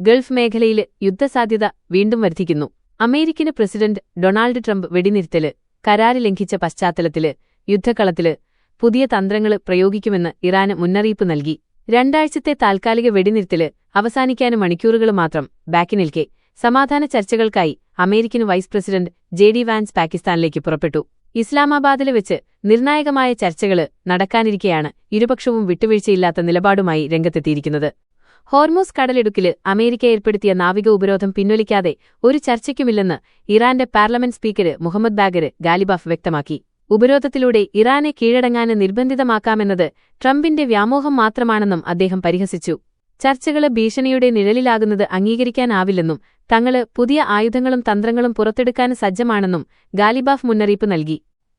Gulf മേഖലയിൽ യുദ്ധസാധ്യത വീണ്ടും വർദ്ധിക്കുന്നു. അമേരിക്കൻ പ്രസിഡന്റ് ഡൊണാൾഡ് ട്രംപ് വെടിനിർത്തല് കരാര് ലംഘിച്ച പശ്ചാത്തലത്തില് യുദ്ധക്കളത്തില് പുതിയ തന്ത്രങ്ങൾ പ്രയോഗിക്കുമെന്ന് ഇറാന് മുന്നറിയിപ്പ് നൽകി. 2 ആഴ്ചത്തെ താൽക്കാലിക വെടിനിർത്തല് അവസാനിക്കാനും മണിക്കൂറുകൾ മാത്രം ബാക്കി നിൽക്കെ സമാധാന ചർച്ചകൾക്കായി അമേരിക്കൻ വൈസ് പ്രസിഡന്റ് ജെ.ഡി. വാൻസ് പാകിസ്ഥാനിലേക്ക് പുറപ്പെട്ടു. ഇസ്ലാമാബാദില് വെച്ച് നിർണായകമായ ചർച്ചകള് നടക്കാനിരിക്കെയാണ് ഇരുപക്ഷവും വിട്ടുവീഴ്ചയില്ലാത്ത നിലപാടുമായി രംഗത്തെത്തിയിരിക്കുന്നത്. ഹോർമൂസ് കടലിടുക്കില് അമേരിക്ക ഏർപ്പെടുത്തിയ നാവിക ഉപരോധം പിൻവലിക്കാതെ ഒരു ചർച്ചയ്ക്കുമില്ലെന്ന് ഇറാന്റെ parliament speaker Mohammad Bagher Ghalibaf വ്യക്തമാക്കി. ഉപരോധത്തിലൂടെ ഇറാനെ കീഴടങ്ങാന് നിർബന്ധിതമാക്കാമെന്നത് ട്രംപിന്റെ വ്യാമോഹം മാത്രമാണെന്നും അദ്ദേഹം പരിഹസിച്ചു. ചർച്ചകള് ഭീഷണിയുടെ നിഴലിലാകുന്നത് അംഗീകരിക്കാനാവില്ലെന്നും തങ്ങള് പുതിയ ആയുധങ്ങളും തന്ത്രങ്ങളും പുറത്തെടുക്കാൻ സജ്ജമാണെന്നും ഗാലിബാഫ് മുന്നറിയിപ്പ് നൽകി.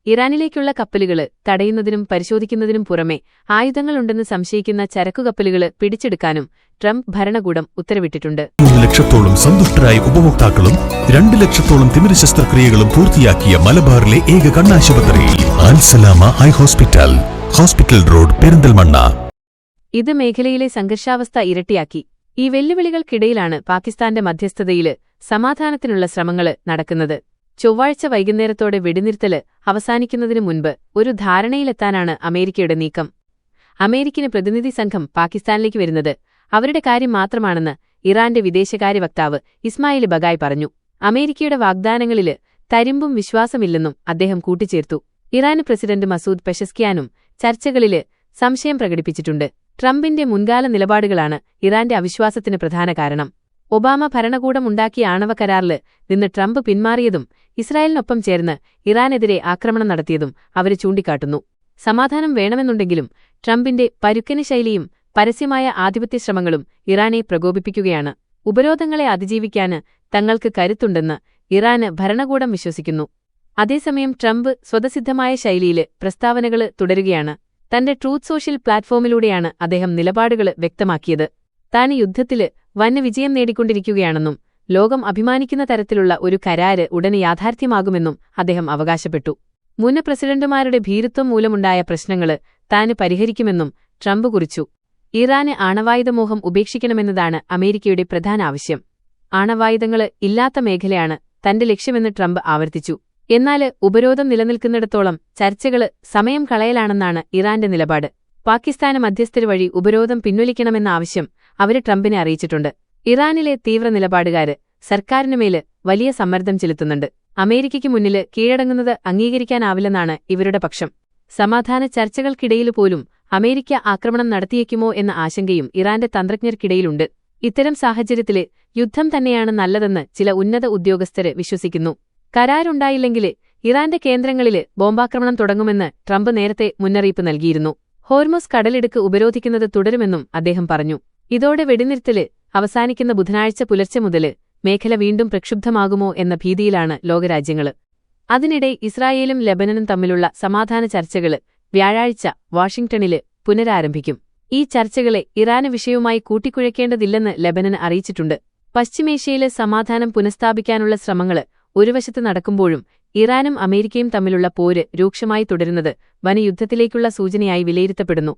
ഇറാനിലേക്കുള്ള കപ്പലുകള് തടയുന്നതിനും പരിശോധിക്കുന്നതിനും പുറമെ ആയുധങ്ങളുണ്ടെന്ന് സംശയിക്കുന്ന ചരക്കുകപ്പലുകള് പിടിച്ചെടുക്കാനും ട്രംപ് ഭരണകൂടം ഉത്തരവിട്ടിട്ടുണ്ട്. 3 ലക്ഷത്തോളം സന്തുഷ്ടരായ ഉപഭോക്താക്കളും 2 ലക്ഷത്തോളം തിമിര ശസ്ത്രക്രിയകളും പൂർത്തിയാക്കിയ മലബാറിലെ ഏക കണ്ണാശുപത്രി Al-Salama eye hospital, hospital road, Perinthalmanna. ഇത് മേഖലയിലെ സംഘർഷാവസ്ഥ ഇരട്ടിയാക്കി. ഈ വെല്ലുവിളികൾക്കിടയിലാണ് പാകിസ്ഥാന്റെ മധ്യസ്ഥതയില് സമാധാനത്തിനുള്ള ശ്രമങ്ങള് നടക്കുന്നത്. ചൊവ്വാഴ്ച വൈകുന്നേരത്തോടെ വെടിനിർത്തല് അവസാനിക്കുന്നതിനു മുൻപ് ഒരു ധാരണയിലെത്താനാണ് അമേരിക്കയുടെ നീക്കം. അമേരിക്കൻ പ്രതിനിധി സംഘം പാകിസ്ഥാനിലേക്ക് വരുന്നത് അവരുടെ കാര്യം മാത്രമാണെന്ന് ഇറാന്റെ വിദേശകാര്യ വക്താവ് ഇസ്മായിൽ ബഗായ് പറഞ്ഞു. അമേരിക്കയുടെ വാഗ്ദാനങ്ങളില് തരിമ്പും വിശ്വാസമില്ലെന്നും അദ്ദേഹം കൂട്ടിച്ചേർത്തു. ഇറാൻ പ്രസിഡന്റ് മസൂദ് പെഷസ്കിയാനും ചർച്ചകളില് സംശയം പ്രകടിപ്പിച്ചിട്ടുണ്ട്. ട്രംപിന്റെ മുൻകാല നിലപാടുകളാണ് ഇറാന്റെ അവിശ്വാസത്തിന് പ്രധാന കാരണം. ഒബാമ ഭരണകൂടം ഉണ്ടാക്കിയ ആണവ കരാറില് നിന്ന് ട്രംപ് പിന്മാറിയതും ഇസ്രായേലിനൊപ്പം ചേർന്ന് ഇറാനെതിരെ ആക്രമണം നടത്തിയതും അവര് ചൂണ്ടിക്കാട്ടുന്നു. സമാധാനം വേണമെന്നുണ്ടെങ്കിലും ട്രംപിന്റെ പരുക്കന് ശൈലിയും പരസ്യമായ ആധിപത്യശ്രമങ്ങളും ഇറാനെ പ്രകോപിപ്പിക്കുകയാണ്. ഉപരോധങ്ങളെ അതിജീവിക്കാന് തങ്ങൾക്ക് കരുത്തുണ്ടെന്ന് ഇറാന് ഭരണകൂടം വിശ്വസിക്കുന്നു. അതേസമയം ട്രംപ് സ്വതസിദ്ധമായ ശൈലിയില് പ്രസ്താവനകള് തുടരുകയാണ്. തന്റെ ട്രൂത്ത് സോഷ്യൽ പ്ലാറ്റ്ഫോമിലൂടെയാണ് അദ്ദേഹം നിലപാടുകള് വ്യക്തമാക്കിയത്. താൻ യുദ്ധത്തില് വൻ വിജയം നേടിക്കൊണ്ടിരിക്കുകയാണെന്നും ലോകം അഭിമാനിക്കുന്ന തരത്തിലുള്ള ഒരു കരാര് ഉടനെ യാഥാർത്ഥ്യമാകുമെന്നും അദ്ദേഹം അവകാശപ്പെട്ടു. മുൻ പ്രസിഡന്റുമാരുടെ ഭീരുത്വം മൂലമുണ്ടായ പ്രശ്നങ്ങള് താന് പരിഹരിക്കുമെന്നും ട്രംപ് കുറിച്ചു. ഇറാന് ആണവായുധമോഹം ഉപേക്ഷിക്കണമെന്നതാണ് അമേരിക്കയുടെ പ്രധാന ആവശ്യം. ആണവായുധങ്ങള് ഇല്ലാത്ത മേഖലയാണ് തന്റെ ലക്ഷ്യമെന്ന് ട്രംപ് ആവർത്തിച്ചു. എന്നാല് ഉപരോധം നിലനിൽക്കുന്നിടത്തോളം ചർച്ചകള് സമയം കളയലാണെന്നാണ് ഇറാന്റെ നിലപാട്. പാകിസ്ഥാന് മധ്യസ്ഥര് വഴി ഉപരോധം പിൻവലിക്കണമെന്ന ആവശ്യം അവര് ട്രംപിനെ അറിയിച്ചിട്ടുണ്ട്. ഇറാനിലെ തീവ്ര നിലപാടുകാര് സർക്കാരിനുമേല് വലിയ സമ്മർദ്ദം ചെലുത്തുന്നുണ്ട്. അമേരിക്കയ്ക്ക് മുന്നില് കീഴടങ്ങുന്നത് അംഗീകരിക്കാനാവില്ലെന്നാണ് ഇവരുടെ പക്ഷം. സമാധാന ചർച്ചകൾക്കിടയിലുപോലും അമേരിക്ക ആക്രമണം നടത്തിയേക്കുമോ എന്ന ആശങ്കയും ഇറാന്റെ തന്ത്രജ്ഞർക്കിടയിലുണ്ട്. ഇത്തരം സാഹചര്യത്തില് യുദ്ധം തന്നെയാണ് നല്ലതെന്ന് ചില ഉന്നത ഉദ്യോഗസ്ഥര് വിശ്വസിക്കുന്നു. കരാറുണ്ടായില്ലെങ്കില് ഇറാന്റെ കേന്ദ്രങ്ങളില് ബോംബാക്രമണം തുടങ്ങുമെന്ന് ട്രംപ് നേരത്തെ മുന്നറിയിപ്പ് നൽകിയിരുന്നു. ഹോർമൂസ് കടലിടുക്ക് ഉപരോധിക്കുന്നത് തുടരുമെന്നും അദ്ദേഹം പറഞ്ഞു. ഇതോടെ വെടിനിർത്തല് അവസാനിക്കുന്ന ബുധനാഴ്ച പുലർച്ചെ മുതല് മേഖല വീണ്ടും പ്രക്ഷുബ്ധമാകുമോ എന്ന ഭീതിയിലാണ് ലോകരാജ്യങ്ങള്. അതിനിടെ ഇസ്രായേലും ലെബനനും തമ്മിലുള്ള സമാധാന ചർച്ചകള് വ്യാഴാഴ്ച വാഷിംഗ്ടണില് പുനരാരംഭിക്കും. ഈ ചർച്ചകളെ ഇറാന് വിഷയവുമായി കൂട്ടിക്കുഴയ്ക്കേണ്ടതില്ലെന്ന് ലെബനൻ അറിയിച്ചിട്ടുണ്ട്. പശ്ചിമേഷ്യയില് സമാധാനം പുനഃസ്ഥാപിക്കാനുള്ള ശ്രമങ്ങള് ഒരു വശത്ത് നടക്കുമ്പോഴും ഇറാനും അമേരിക്കയും തമ്മിലുള്ള പോര് രൂക്ഷമായി തുടരുന്നത് വൻ യുദ്ധത്തിലേക്കുള്ള സൂചനയായി വിലയിരുത്തപ്പെടുന്നു.